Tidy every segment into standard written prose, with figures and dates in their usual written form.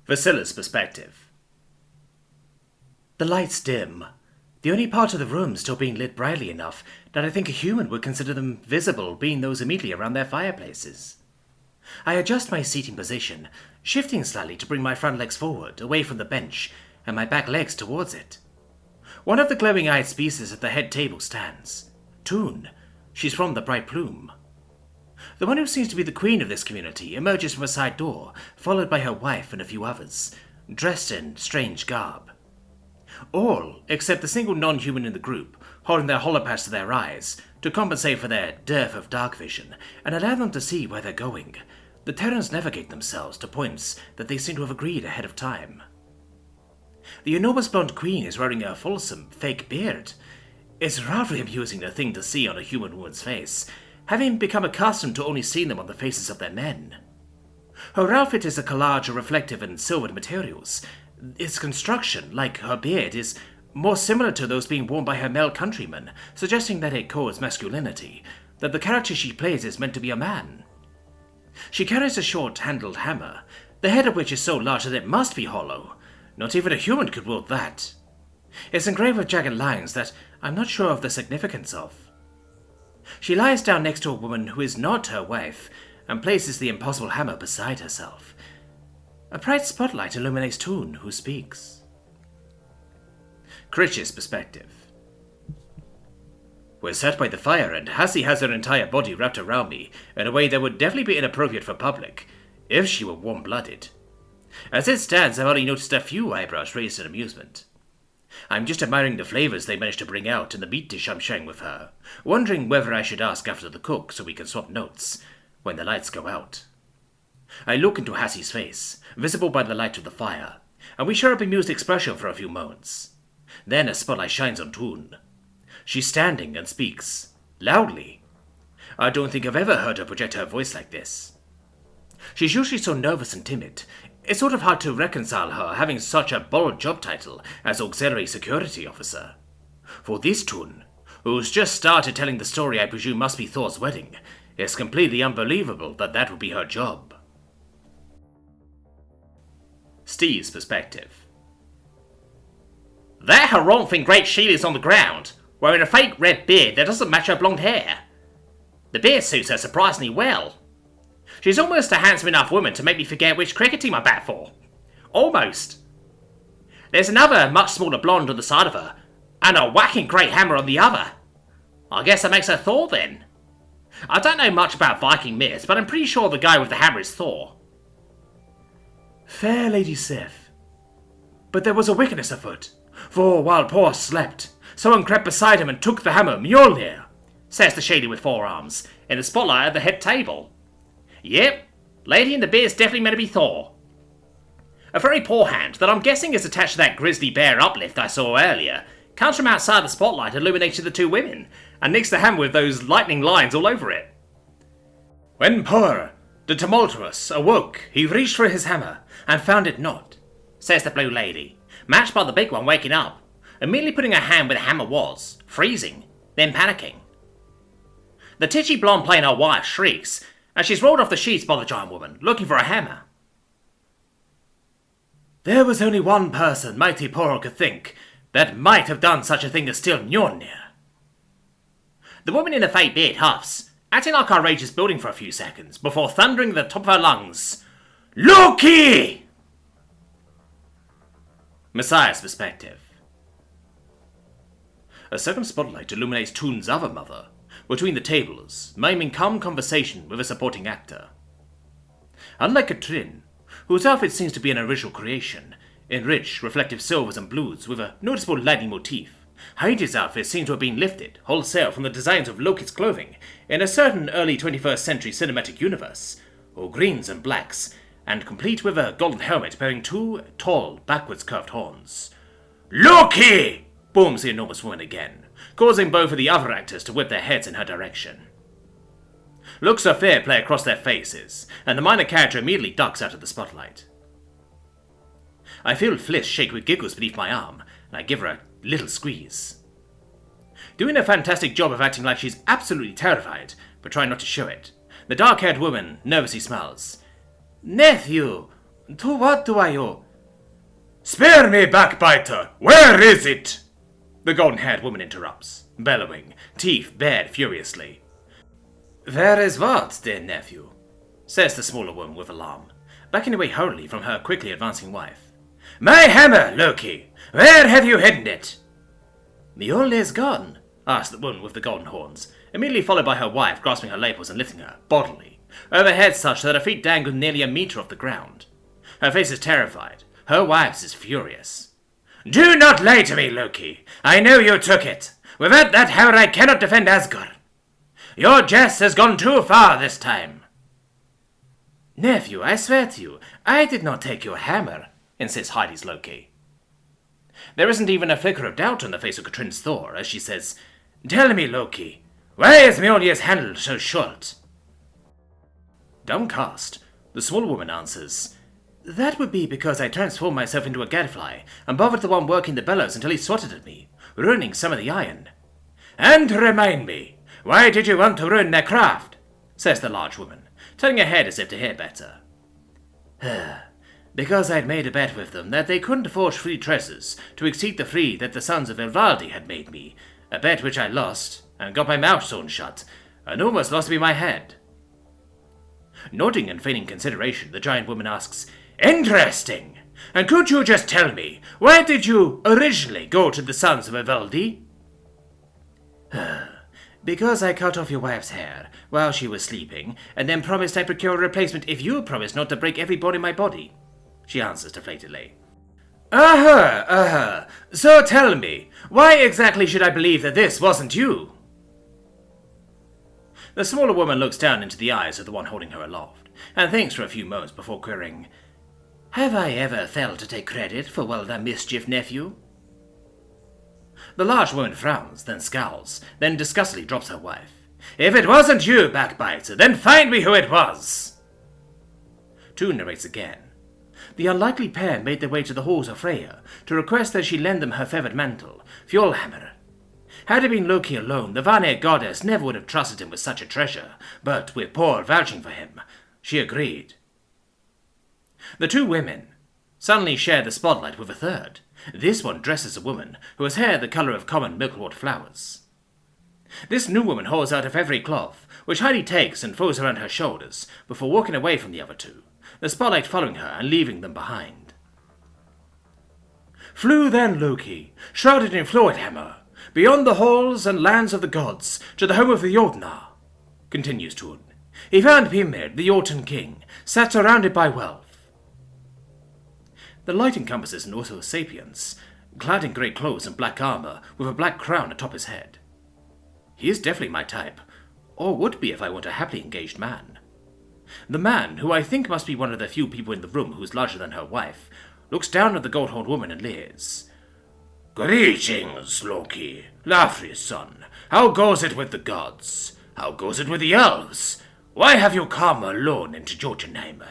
Vasilla's perspective. The lights dim, the only part of the room still being lit brightly enough that I think a human would consider them visible, being those immediately around their fireplaces. I adjust my seating position, shifting slightly to bring my front legs forward, away from the bench, and my back legs towards it. One of the glowing-eyed species at the head table stands. Jötunn. She's from the Bright Plume. The one who seems to be the queen of this community emerges from a side door, followed by her wife and a few others, dressed in strange garb. All, except the single non-human in the group, holding their holopads to their eyes, to compensate for their dearth of dark vision, and allow them to see where they're going. The Terrans navigate themselves to points that they seem to have agreed ahead of time. The enormous blonde queen is wearing a fulsome, fake beard. It's rather amusing a thing to see on a human woman's face, having become accustomed to only seeing them on the faces of their men. Her outfit is a collage of reflective and silvered materials. Its construction, like her beard, is more similar to those being worn by her male countrymen, suggesting that it codes masculinity, that the character she plays is meant to be a man. She carries a short-handled hammer, the head of which is so large that it must be hollow. Not even a human could wield that. It's engraved with jagged lines that I'm not sure of the significance of. She lies down next to a woman who is not her wife, and places the impossible hammer beside herself. A bright spotlight illuminates Jötunn, who speaks. Scritches' perspective. We're sat by the fire, and Hassie has her entire body wrapped around me in a way that would definitely be inappropriate for public, if she were warm-blooded. As it stands, I've only noticed a few eyebrows raised in amusement. I'm just admiring the flavors they managed to bring out in the meat dish I'm sharing with her, wondering whether I should ask after the cook so we can swap notes when the lights go out. I look into Hassie's face, visible by the light of the fire, and we share a bemused expression for a few moments. Then a spotlight shines on Jötunn. She's standing and speaks, loudly. I don't think I've ever heard her project her voice like this. She's usually so nervous and timid. It's sort of hard to reconcile her having such a bold job title as Auxiliary Security Officer. For this Jötunn, who's just started telling the story I presume must be Thor's wedding, it's completely unbelievable that that would be her job. Steve's perspective. That haranguing great shield is on the ground, wearing a fake red beard that doesn't match her blonde hair. The beard suits her surprisingly well. She's almost a handsome enough woman to make me forget which cricket team I bat for. Almost. There's another much smaller blonde on the side of her, and a whacking great hammer on the other. I guess that makes her Thor then. I don't know much about Viking myths, but I'm pretty sure the guy with the hammer is Thor. Fair Lady Sif. But there was a wickedness afoot, for while Paul slept, someone crept beside him and took the hammer, Mjolnir, says the shady with 4 arms, in the spotlight at the head table. Yep, lady in the beard's definitely meant to be Thor. A very poor hand that I'm guessing is attached to that grizzly bear uplift I saw earlier comes from outside the spotlight illuminating the 2 women, and nicks the hammer with those lightning lines all over it. When Por, the tumultuous, awoke, he reached for his hammer, and found it not, says the blue lady, matched by the big one waking up, immediately putting her hand where the hammer was, freezing, then panicking. The titchy blonde playing her wife shrieks, and she's rolled off the sheets by the giant woman, looking for a hammer. There was only one person mighty Por could think that might have done such a thing as steal Mjolnir. The woman in the fake beard huffs, acting like our rage is building for a few seconds, before thundering at the top of her lungs, Loki! Messiah's perspective. A second spotlight illuminates Jötunn's other mother, between the tables, miming calm conversation with a supporting actor. Unlike Katrin, whose outfit seems to be an original creation, in rich, reflective silvers and blues with a noticeable lightning motif, Heidi's outfit seems to have been lifted, wholesale, from the designs of Loki's clothing in a certain early 21st century cinematic universe, all greens and blacks, and complete with a golden helmet bearing 2 tall, backwards curved horns. Loki! Booms the enormous woman again, causing both of the other actors to whip their heads in her direction. Looks of fear play across their faces, and the minor character immediately ducks out of the spotlight. I feel Fliss shake with giggles beneath my arm, and I give her a little squeeze. Doing a fantastic job of acting like she's absolutely terrified, but trying not to show it, the dark-haired woman nervously smiles. Nephew, To what do I owe? Spare me, backbiter! Where is it? The golden-haired woman interrupts, bellowing, teeth bared furiously. Where is what, dear nephew? Says the smaller woman with alarm, backing away hurriedly from her quickly advancing wife. My hammer, Loki! Where have you hidden it? Mjolnir is gone, asked the woman with the golden horns, immediately followed by her wife grasping her lapels and lifting her, bodily, overhead such that her feet dangled nearly a meter off the ground. Her face is terrified, her wife's is furious. Do not lie to me, Loki. I know you took it. Without that hammer I cannot defend Asgard. Your jest has gone too far this time. Nephew, I swear to you, I did not take your hammer, insists Heidi's Loki. There isn't even a flicker of doubt on the face of Katrin's Thor as she says, Tell me, Loki, why is Mjolnir's handle so short? Downcast, the smaller woman answers, That would be because I transformed myself into a gadfly and bothered the one working the bellows until he swatted at me, ruining some of the iron. And remind me, why did you want to ruin their craft? Says the large woman, turning her head as if to hear better. Because I'd made a bet with them that they couldn't forge 3 treasures to exceed the 3 that the sons of Elvaldi had made me, a bet which I lost, and got my mouth sewn shut, and almost lost me my head. Nodding and feigning consideration, the giant woman asks, Interesting! And could you just tell me, why did you originally go to the sons of Elvaldi? Because I cut off your wife's hair while she was sleeping, and then promised I'd procure a replacement if you promised not to break every bone in my body, she answers deflatedly. So tell me, why exactly should I believe that this wasn't you? The smaller woman looks down into the eyes of the one holding her aloft, and thinks for a few moments before querying, Have I ever failed to take credit for well-done mischief, nephew? The large woman frowns, then scowls, then disgustedly drops her wife. If it wasn't you, backbiter, then find me who it was! Jötunn narrates again. The unlikely pair made their way to the halls of Freya to request that she lend them her feathered mantle, Fjolhammer. Had it been Loki alone, the Vanir goddess never would have trusted him with such a treasure, but with Paul vouching for him, she agreed. The 2 women suddenly share the spotlight with a third, this one dressed as a woman who has hair the colour of common milkwood flowers. This new woman holds out a feathery cloth, which Heidi takes and throws around her shoulders before walking away from the other 2, the spotlight following her and leaving them behind. Flew then Loki, shrouded in Fjolhammer, beyond the halls and lands of the gods, to the home of the Jötunn, continues Jötunn. He found Pimir, the Jötunn king, sat surrounded by wealth. The light encompasses an Auto Sapiens, clad in grey clothes and black armour, with a black crown atop his head. He is definitely my type, or would be if I weren't a happily engaged man. The man, who I think must be one of the few people in the room who is larger than her wife, looks down at the gold-horned woman and leers. Greetings, Loki, Lafri's son. How goes it with the gods? How goes it with the elves? Why have you come alone into Jotunheimer?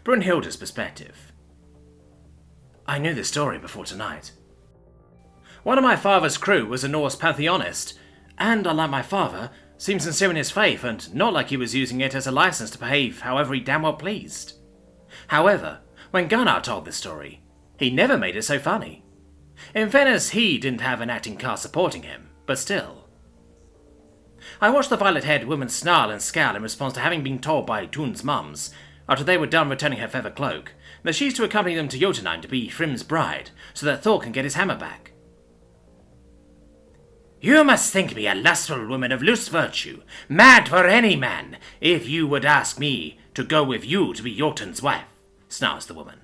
Brunhilde's perspective. I knew this story before tonight. One of my father's crew was a Norse pantheonist, and unlike my father, seemed sincere in his faith and not like he was using it as a license to behave however he damn well pleased. However, when Gunnar told this story, he never made it so funny. In fairness, he didn't have an acting cast supporting him, but still. I watched the violet-haired woman snarl and scowl in response to having been told by Jötunn's mums, after they were done returning her feather cloak, that she's to accompany them to Jötunheim to be Thrym's bride, so that Thor can get his hammer back. You must think me a lustful woman of loose virtue, mad for any man, if you would ask me to go with you to be Jötunn's wife, snarls the woman.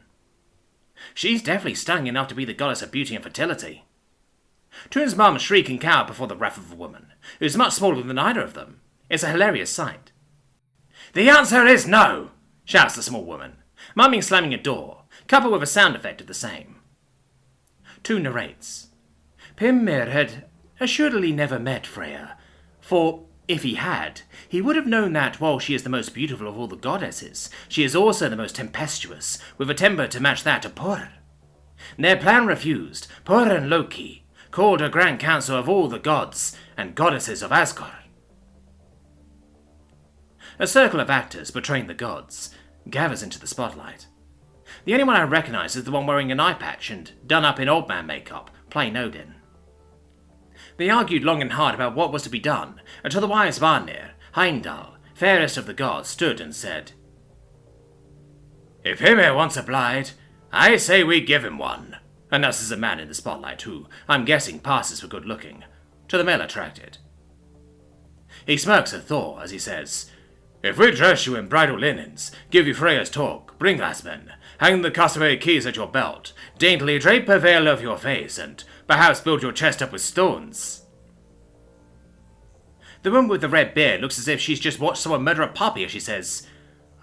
She's definitely stunning enough to be the goddess of beauty and fertility. Jötunn's mum shriek and cower before the wrath of a woman, who's much smaller than either of them. It's a hilarious sight. The answer is no, shouts the small woman, mumming slamming a door, coupled with a sound effect of the same. Jötunn narrates. Pimir had assuredly never met Freya, for if he had, he would have known that while she is the most beautiful of all the goddesses, she is also the most tempestuous, with a temper to match that of Por. Their plan refused, Por and Loki called a grand council of all the gods and goddesses of Asgard. A circle of actors portraying the gods, gathers into the spotlight. The only one I recognise is the one wearing an eye patch and done up in old man makeup, playing Odin. They argued long and hard about what was to be done, until the wise Vanir, Heimdall, fairest of the gods, stood and said, "If Hymir wants a bride, I say we give him one." And thus is a man in the spotlight who, I'm guessing, passes for good looking, to the male attracted. He smirks at Thor as he says, "If we dress you in bridal linens, give you Freya's talk, bring glassmen, hang the customary keys at your belt, daintily drape a veil over your face, and perhaps build your chest up with stones." The woman with the red beard looks as if she's just watched someone murder a puppy as she says,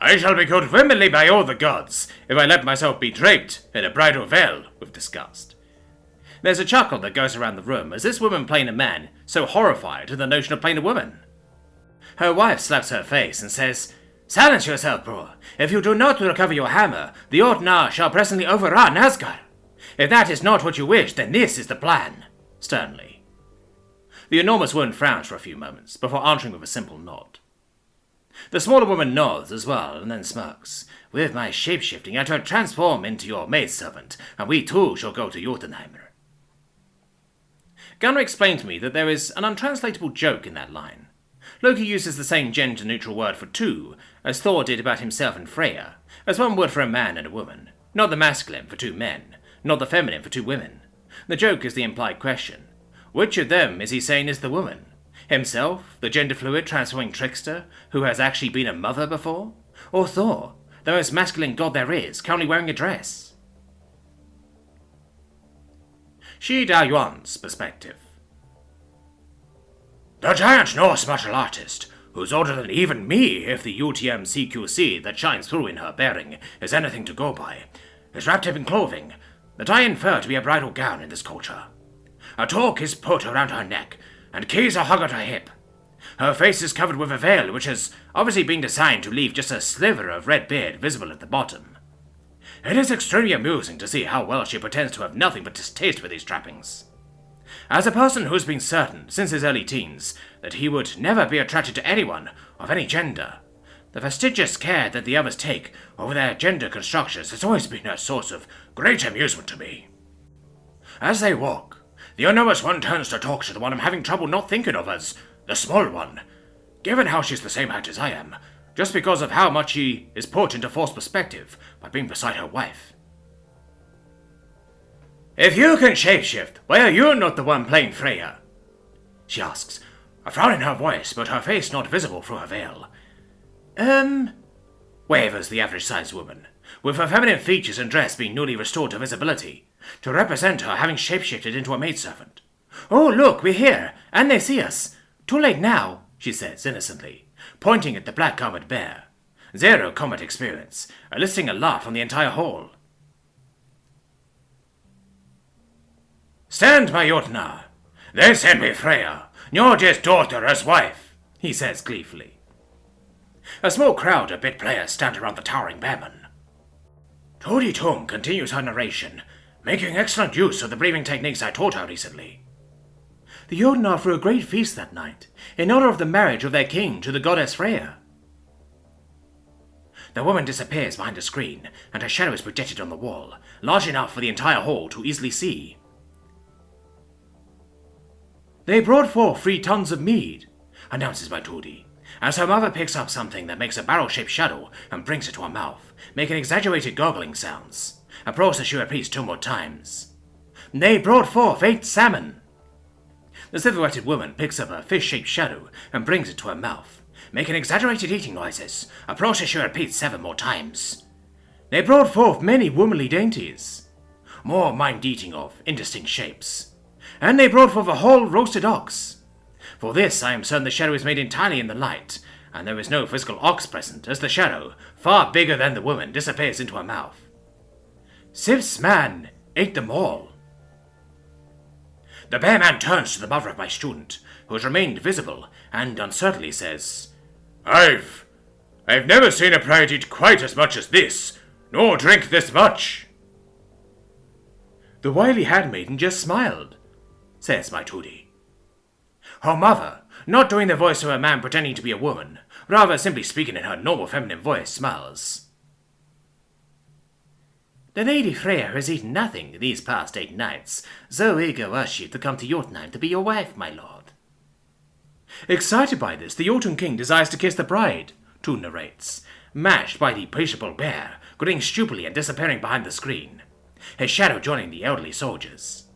"I shall be called womanly by all the gods, if I let myself be draped in a bridal veil," with disgust. There's a chuckle that goes around the room as this woman playing a man so horrified at the notion of playing a woman. Her wife slaps her face and says, "Silence yourself, Bror. If you do not recover your hammer, the Jötunn shall presently overrun Asgard. If that is not what you wish, then this is the plan," sternly. The enormous woman frowns for a few moments, before answering with a simple nod. The smaller woman nods as well, and then smirks. "With my shape-shifting, I shall transform into your maidservant, and we too shall go to Jotunheimer." Gunnar explained to me that there is an untranslatable joke in that line. Loki uses the same gender-neutral word for two, as Thor did about himself and Freya, as one would for a man and a woman, not the masculine for two men, not the feminine for two women. The joke is the implied question. Which of them is he saying is the woman? Himself, the gender-fluid transforming trickster, who has actually been a mother before? Or Thor, the most masculine god there is, currently wearing a dress? Shi Da Yuan's perspective. "The giant Norse martial artist, who's older than even me if the UTM CQC that shines through in her bearing is anything to go by, is wrapped up in clothing that I infer to be a bridal gown in this culture. A torque is put around her neck, and keys are hung at her hip. Her face is covered with a veil which has obviously been designed to leave just a sliver of red beard visible at the bottom. It is extremely amusing to see how well she pretends to have nothing but distaste for these trappings. As a person who's been certain, since his early teens, that he would never be attracted to anyone of any gender, the fastidious care that the others take over their gender constructions has always been a source of great amusement to me. As they walk, the enormous one turns to talk to the one I'm having trouble not thinking of as the small one, given how she's the same height as I am, just because of how much she is put into false perspective by being beside her wife. "If you can shapeshift, why are you not the one playing Freya?" she asks, a frown in her voice, but her face not visible through her veil. Wavers the average-sized woman, with her feminine features and dress being newly restored to visibility, to represent her having shapeshifted into a maidservant. "Oh, look, we're here, and they see us. Too late now," she says innocently, pointing at the black-armored bear. Zero combat experience, eliciting a laugh from the entire hall. "Stand, my Jötunn. They sent me Freya, Njord's daughter as wife," he says gleefully. A small crowd of bit players stand around the towering bearman. Todi Tum continues her narration, making excellent use of the breathing techniques I taught her recently. "The Jötunn threw a great feast that night, in honor of the marriage of their king to the goddess Freya." The woman disappears behind a screen, and her shadow is projected on the wall, large enough for the entire hall to easily see. "They brought forth 3 tons of mead," announces my Todi, as her mother picks up something that makes a barrel-shaped shadow and brings it to her mouth, making exaggerated gargling sounds, a process she repeats 2 more times. "They brought forth 8 salmon." The silhouetted woman picks up a fish-shaped shadow and brings it to her mouth, making exaggerated eating noises, a process she repeats 7 more times. "They brought forth many womanly dainties," more mind-eating of indistinct shapes. "And they brought forth a whole roasted ox." For this I am certain the shadow is made entirely in the light, and there is no physical ox present, as the shadow, far bigger than the woman, disappears into her mouth. "Sif's man ate them all." The bear man turns to the mother of my student, who has remained visible, and uncertainly says, I've never seen a bride eat quite as much as this, nor drink this much." "The wily handmaiden just smiled," says my Todi. Her mother, not doing the voice of a man pretending to be a woman, rather simply speaking in her normal feminine voice, smiles. The Lady Freya has eaten nothing these past 8 nights, so eager was she to come to Jötunn to be your wife, my lord. Excited by this, the Jötunn king desires to kiss the bride, Jötunn narrates, mashed by the insatiable bear, grinning stupidly and disappearing behind the screen, his shadow joining the elderly soldiers.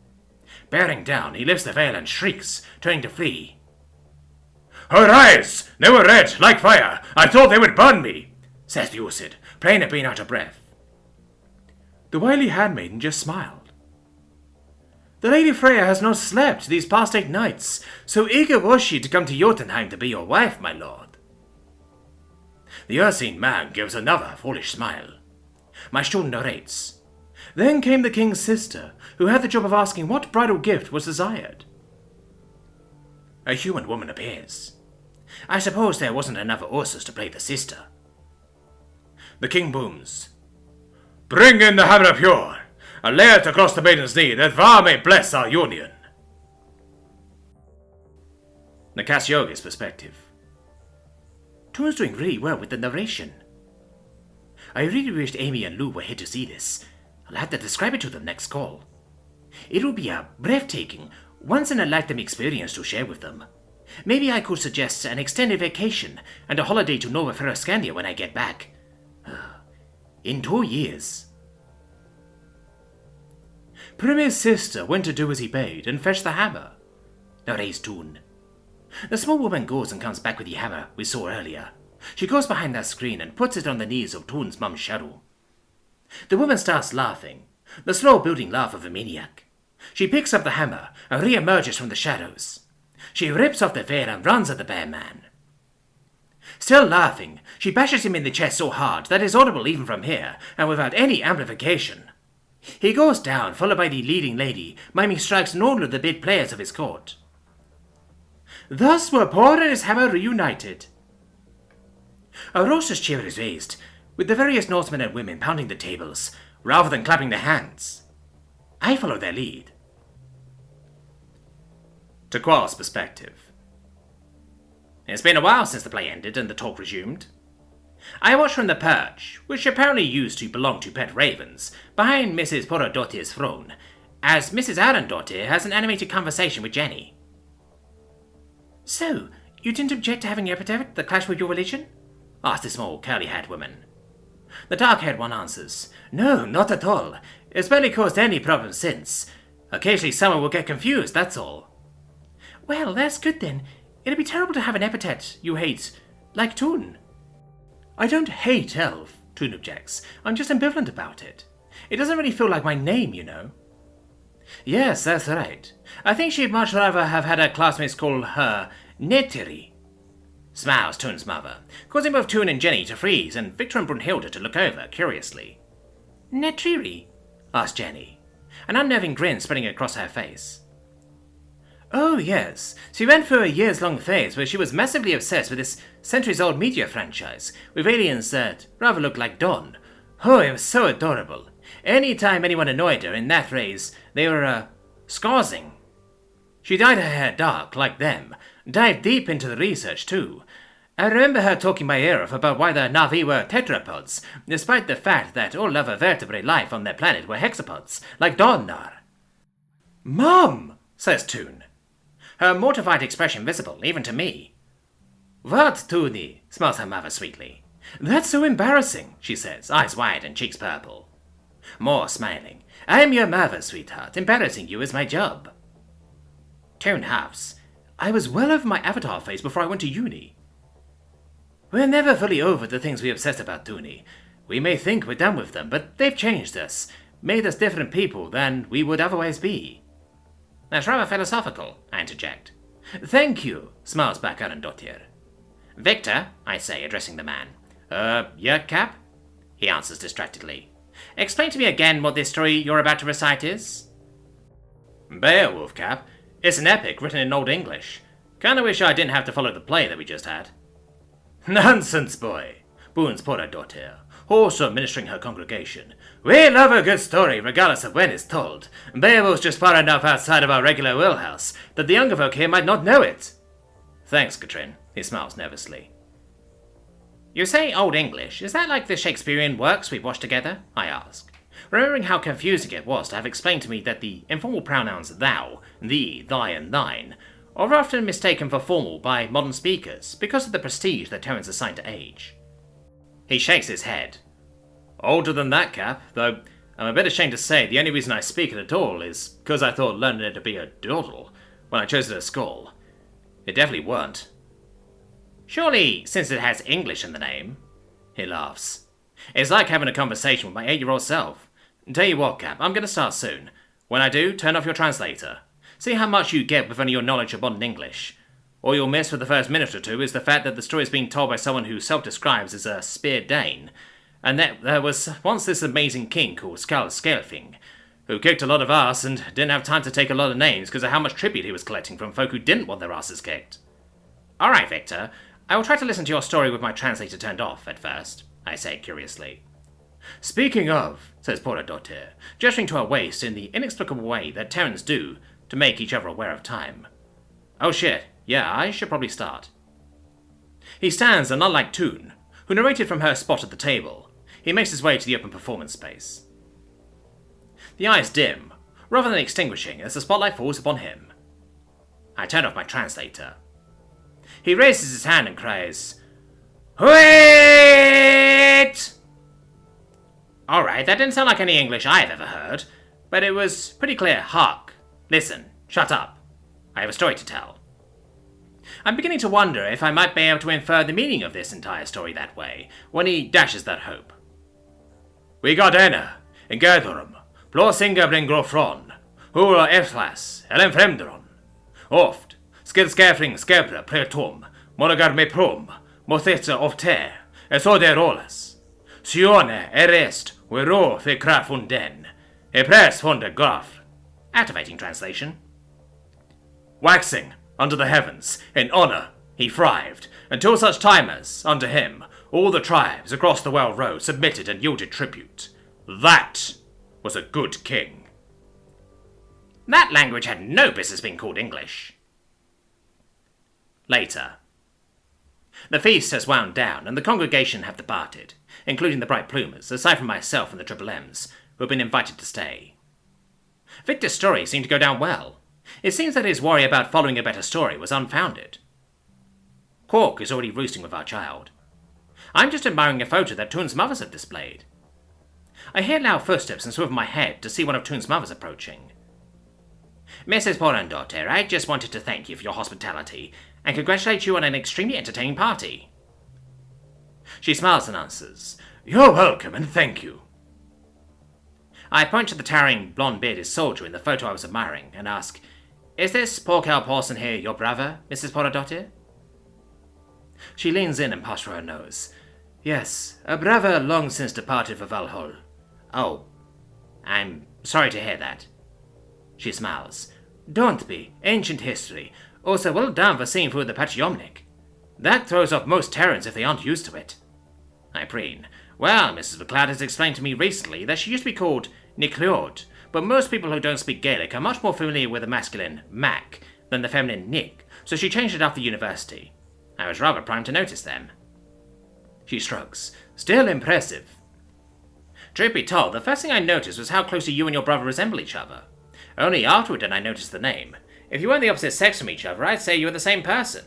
Bearing down, he lifts the veil and shrieks, turning to flee. Her eyes! They were red, like fire! I thought they would burn me! Says the Usid, plain of being out of breath. The wily handmaiden just smiled. The Lady Freya has not slept these past 8 nights, so eager was she to come to Jötunheim to be your wife, my lord. The unseen man gives another foolish smile. My Jötunn narrates. Then came the king's sister, who had the job of asking what bridal gift was desired. A human woman appears. I suppose there wasn't enough Ursus to play the sister. The king booms. Bring in the hammer pure, and lay it across the maiden's knee, that Thor may bless our union. Nakasyoga's perspective. Toon's doing really well with the narration. I really wished Amy and Lou were here to see this. I'll have to describe it to them next call. It will be a breathtaking, once-in-a-lifetime experience to share with them. Maybe I could suggest an extended vacation and a holiday to Nova Ferrascandia when I get back. In 2 years. Primir's sister went to do as he bade and fetched the hammer. Narrates Jötunn. The small woman goes and comes back with the hammer we saw earlier. She goes behind that screen and puts it on the knees of Jötunn's mum's shadow. The woman starts laughing, the slow-building laugh of a maniac. She picks up the hammer and re-emerges from the shadows. She rips off the veil and runs at the bear man. Still laughing, she bashes him in the chest so hard that it's audible even from here, and without any amplification. He goes down, followed by the leading lady, miming strikes in all of the big players of his court. Thus were Thor and his hammer reunited. A raucous cheer is raised, with the various Norsemen and women pounding the tables, rather than clapping their hands. I follow their lead. To Qual's perspective. It's been a while since the play ended and the talk resumed. I watched from the perch, which apparently used to belong to pet ravens, behind Mrs. Porodottir's throne, as Mrs. Arendottir has an animated conversation with Jenny. So, you didn't object to having your epitaph that clashed with your religion? Asked the small, curly-haired woman. The dark-haired one answers, No, not at all. It's barely caused any problems since. Occasionally someone will get confused, that's all. Well, that's good then. It'd be terrible to have an epithet you hate, like Jötunn. I don't hate Elf, Jötunn objects. I'm just ambivalent about it. It doesn't really feel like my name, you know. Yes, that's right. I think she'd much rather have had her classmates call her Netiri. Smiles Jötunn's mother, causing both Jötunn and Jenny to freeze and Victor and Brunhilde to look over curiously. Netiri? Asked Jenny, an unnerving grin spreading across her face. Oh, yes. She went through a years-long phase where she was massively obsessed with this centuries-old media franchise, with aliens that rather looked like Dawn. Oh, it was so adorable. Any time anyone annoyed her in that phrase, they were, scarsing. She dyed her hair dark, like them, dived deep into the research, too. I remember her talking my ear off about why the Na'vi were tetrapods, despite the fact that all other vertebrate life on their planet were hexapods, like Dawn are. Mum, says Jötunn, her mortified expression visible even to me. What, Jötunni? Smiles her mother sweetly. That's so embarrassing, she says, eyes wide and cheeks purple. More smiling. I'm your mother, sweetheart. Embarrassing you is my job. Jötunn huffs. I was well over my avatar phase before I went to uni. We're never fully over the things we obsess about, Jötunni. We may think we're done with them, but they've changed us, made us different people than we would otherwise be. That's rather philosophical, I interject. Thank you, smiles back Arendottir. Victor, I say, addressing the man. Yeah, Cap? He answers distractedly. Explain to me again what this story you're about to recite is. Beowulf, Cap. It's an epic written in Old English. Kinda wish I didn't have to follow the play that we just had. Nonsense, boy, boons Porodottir, also ministering her congregation. We love a good story, regardless of when it's told. Beowulf's just far enough outside of our regular wheelhouse that the younger folk here might not know it. Thanks, Katrin, he smiles nervously. You say Old English, is that like the Shakespearean works we've watched together? I ask. remembering how confusing it was to have explained to me that the informal pronouns thou, thee, thy, and thine are often mistaken for formal by modern speakers because of the prestige that Terence assigned to age. He shakes his head. Older than that, Cap, though I'm a bit ashamed to say the only reason I speak it at all is because I thought learning it to be a doddle when I chose it at school. It definitely weren't. Surely, since it has English in the name. He laughs. It's like having a conversation with my 8-year-old self. Tell you what, Cap, I'm going to start soon. When I do, turn off your translator. See how much you get with only your knowledge of modern English. All you'll miss for the first minute or two is the fact that the story is being told by someone who self-describes as a spear Dane, and that there was once this amazing king called Skalskelfing, who kicked a lot of ass and didn't have time to take a lot of names because of how much tribute he was collecting from folk who didn't want their asses kicked. Alright, Victor, I will try to listen to your story with my translator turned off at first, I say curiously. Speaking of, says Porter, gesturing to her waist in the inexplicable way that Terrans do to make each other aware of time. Oh shit, yeah, I should probably start. He stands, and unlike Jötunn, who narrated from her spot at the table, he makes his way to the open performance space. The eyes dim, rather than extinguishing as the spotlight falls upon him. I turn off my translator. He raises his hand and cries, "Wait!" Alright, that didn't sound like any English I've ever heard, but it was pretty clear. Hark, listen, shut up. I have a story to tell. I'm beginning to wonder if I might be able to infer the meaning of this entire story that way, when he dashes that hope. We got Anna, in Gerdorum, Blåsinga bring grofron, Hura Erflas, Ellen Fremderon. Oft, Skilskafring skebra pretom, Monagar me prom, Mothetsa of ter, Esoder rolas. Sione erest, Wero fe krafunden, E press von der graf. Activating translation. Waxing under the heavens, in honour, he thrived, until such time as, under him, all the tribes across the Well Road submitted and yielded tribute. That was a good king. That language had no business being called English. Later. The feast has wound down, and the congregation have departed, including the Bright Plumers, aside from myself and the Triple M's, who have been invited to stay. Victor's story seemed to go down well. It seems that his worry about following a better story was unfounded. Quark is already roosting with our child. I'm just admiring a photo that Jötunn's mothers have displayed. I hear loud footsteps and swivel my head to see one of Jötunn's mothers approaching. Mrs. Porter, I just wanted to thank you for your hospitality and congratulate you on an extremely entertaining party. She smiles and answers, You're welcome and thank you. I point to the towering, blonde-bearded soldier in the photo I was admiring and ask, Is this Porkel Paulson here your brother, Mrs. Porter? She leans in and puffs for her nose. Yes, a brother long since departed for Valhall. Oh, I'm sorry to hear that. She smiles. Don't be. Ancient history. Also well done for seeing through the Patriomnic. That throws off most Terrans if they aren't used to it. I preen. Well, Mrs. McLeod has explained to me recently that she used to be called Nicleod, but most people who don't speak Gaelic are much more familiar with the masculine Mac than the feminine Nick, so she changed it after university. I was rather primed to notice them. She shrugs. Still impressive. Truth be told, the first thing I noticed was how closely you and your brother resemble each other. Only afterward did I notice the name. If you weren't the opposite sex from each other, I'd say you were the same person.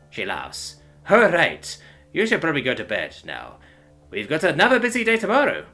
She laughs. All right. You should probably go to bed now. We've got another busy day tomorrow.